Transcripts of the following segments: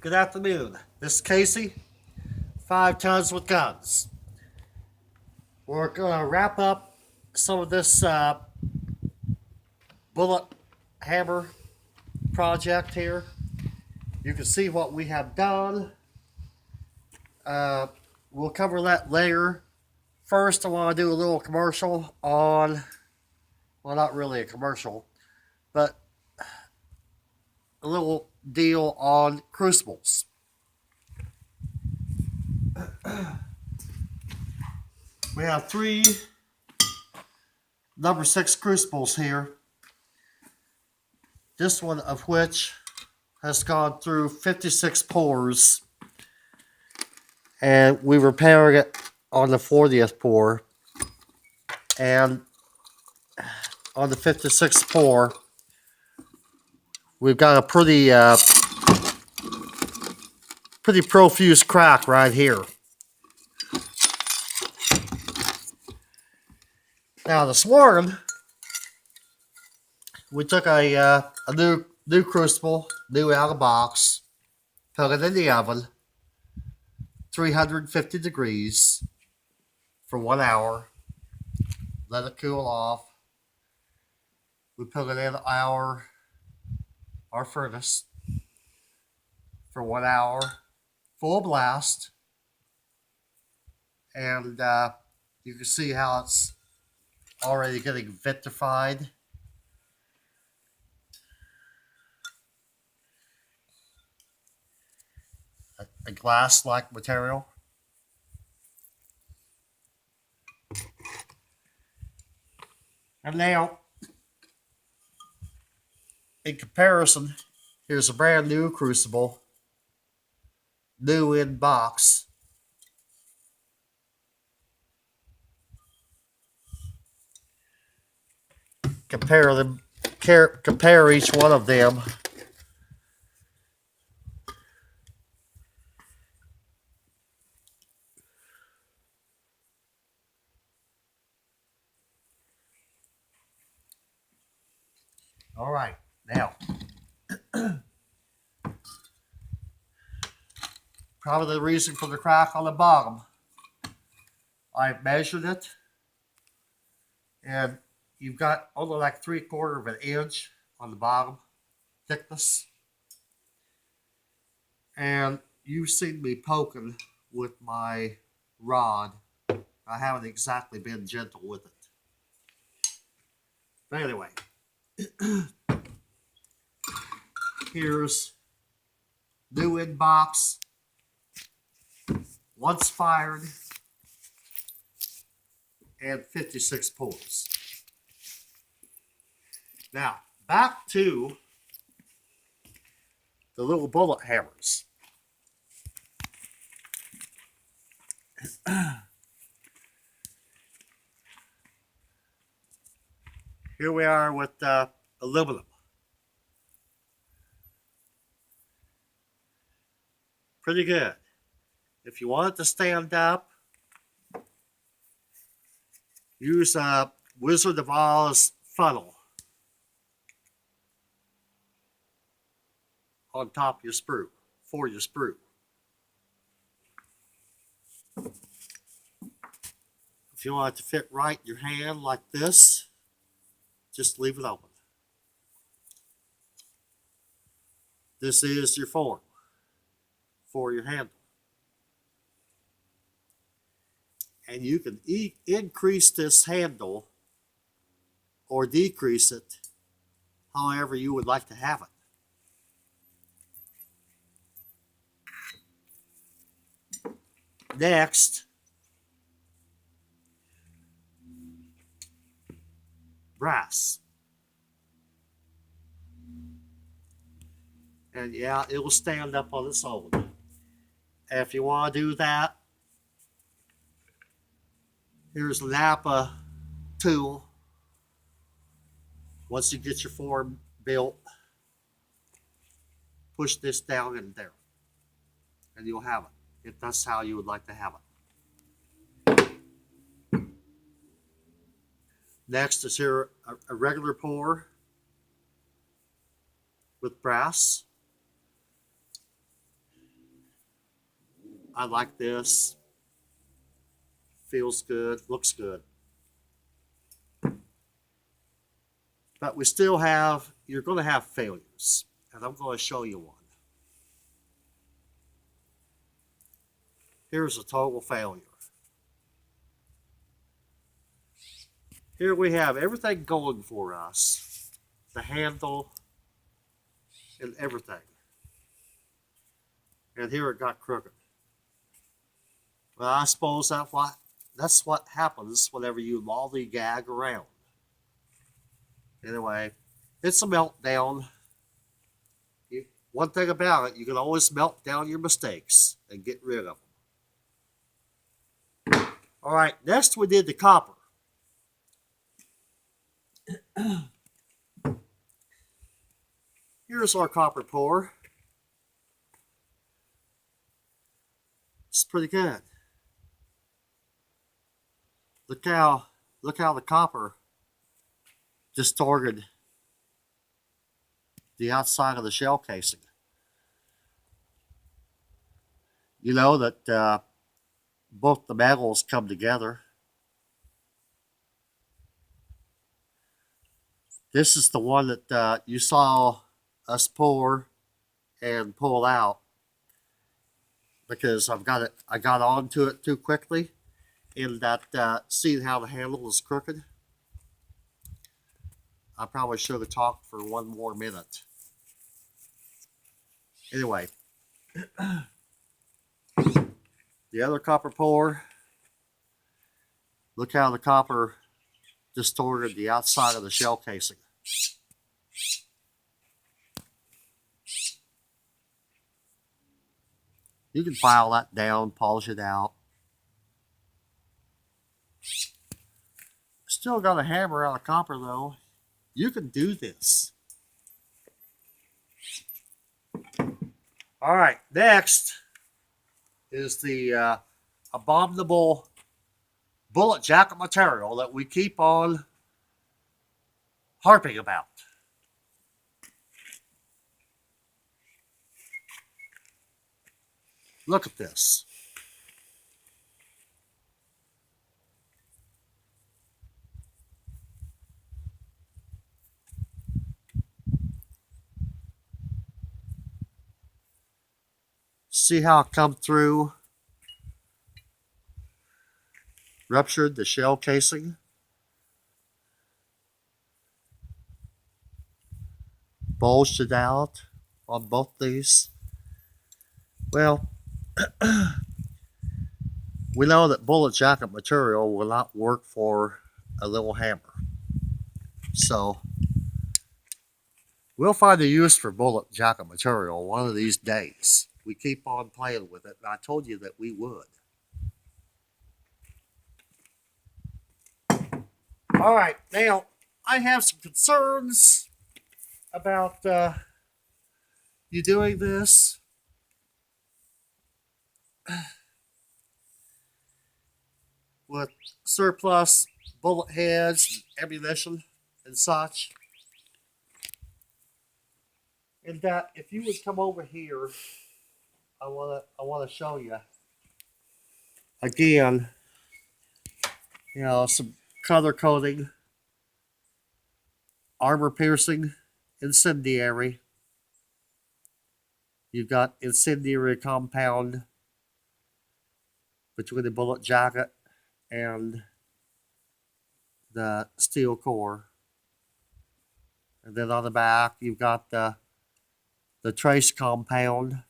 Good afternoon. This is Casey, 5 Tons with Guns. We're going to wrap up some of this bullet hammer project here. You can see what we have done. We'll cover that later. First, I want to do a little commercial on, well, not really a commercial, but a little deal on crucibles. We have 3 number 6 crucibles here. This one of which has gone through 56 pours, and we repaired it on the 40th pour, and on the 56th pour we've got a pretty profuse crack right here. Now this morning we took a new crucible, new out of the box, put it in the oven, 350 degrees for 1 hour, let it cool off. We put it in our furnace for 1 hour, full blast, and you can see how it's already getting vitrified. A glass-like material. And now, in comparison, here's a brand new crucible, new in box. Compare each one of them. All right, now, probably the reason for the crack on the bottom. I've measured it, and you've got only like 3/4 of an inch on the bottom thickness, and you've seen me poking with my rod. I haven't exactly been gentle with it. But anyway, here's new in box, once fired, and 56 pours. Now, back to the little bullet hammers. Here we are with aluminum. Pretty good. If you want it to stand up, use a Wizard of Oz funnel on top of your sprue, for your sprue. If you want it to fit right in your hand like this, just leave it open. This is your form for your handle. And you can increase this handle or decrease it however you would like to have it. Next, brass. And yeah, it will stand up on its own. And if you want to do that, here's a Napa tool. Once you get your form built, push this down in there, and you'll have it, if that's how you would like to have it. Next is here a regular pour with brass. I like this. Feels good, looks good. But we still have, you're going to have failures. And I'm going to show you one. Here's a total failure. Here we have everything going for us. The handle and everything. And here it got crooked. Well, I suppose that's what happens whenever you lollygag around. Anyway, it's a meltdown. One thing about it, you can always melt down your mistakes and get rid of them. All right, next we did the copper. Here's our copper pour. It's pretty good. Look how the copper distorted the outside of the shell casing. You know that both the metals come together. This is the one that you saw us pour and pull out because I got onto it too quickly. In that, seeing how the handle is crooked, I probably should have talked for one more minute. Anyway, the other copper pour, look how the copper distorted the outside of the shell casing. You can file that down, polish it out. Still got a hammer out of copper though. You can do this. All right, next is the abominable bullet jacket material that we keep on harping about. Look at this. See how it come through? Ruptured the shell casing. Bulged it out on both these. Well, we know that bullet jacket material will not work for a little hammer. So we'll find a use for bullet jacket material one of these days. We keep on playing with it, and I told you that we would. All right, now I have some concerns about you doing this. With surplus bullet heads, ammunition, and such. And that if you would come over here, I wanna show you again. You know, some color coding, armor piercing, incendiary. You've got incendiary compound between the bullet jacket and the steel core. And then on the back, you've got the trace compound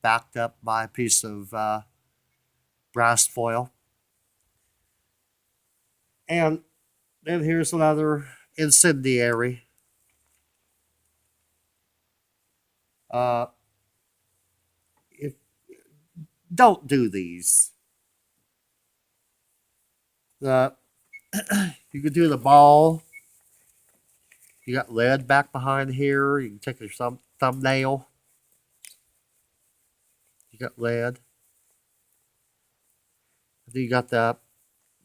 backed up by a piece of brass foil. And then here's another incendiary. Don't do these. You can do the ball. You got lead back behind here. You can take your thumbnail. You got lead. Then you got the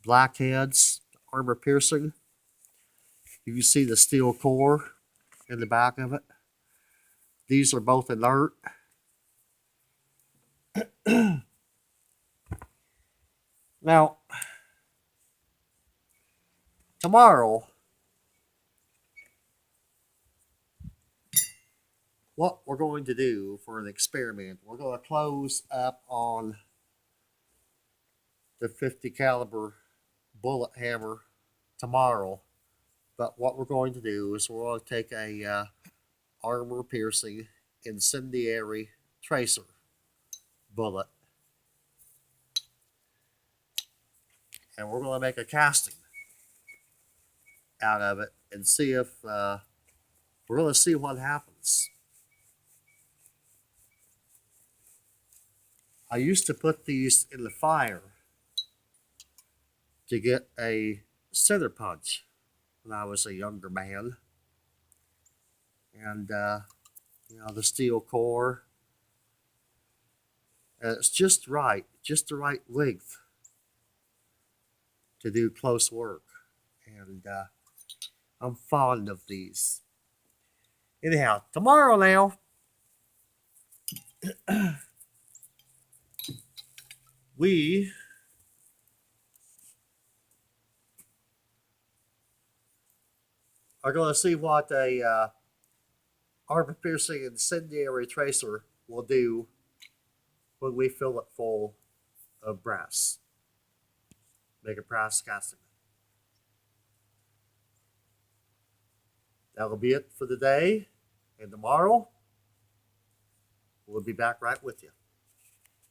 blackheads, armor piercing. You can see the steel core in the back of it. These are both inert. Now, tomorrow, what we're going to do for an experiment, we're going to close up on the 50 caliber bullet hammer tomorrow. But what we're going to do is we're going to take a armor piercing incendiary tracer bullet, and we're going to make a casting out of it and see if we're going to see what happens. I used to put these in the fire to get a center punch when I was a younger man. And, the steel core. And it's just right, just the right length to do close work. And I'm fond of these. Anyhow, tomorrow now, we are going to see what a armor piercing incendiary tracer will do when we fill it full of brass. Make a brass casting. That'll be it for the day, and tomorrow we'll be back right with you.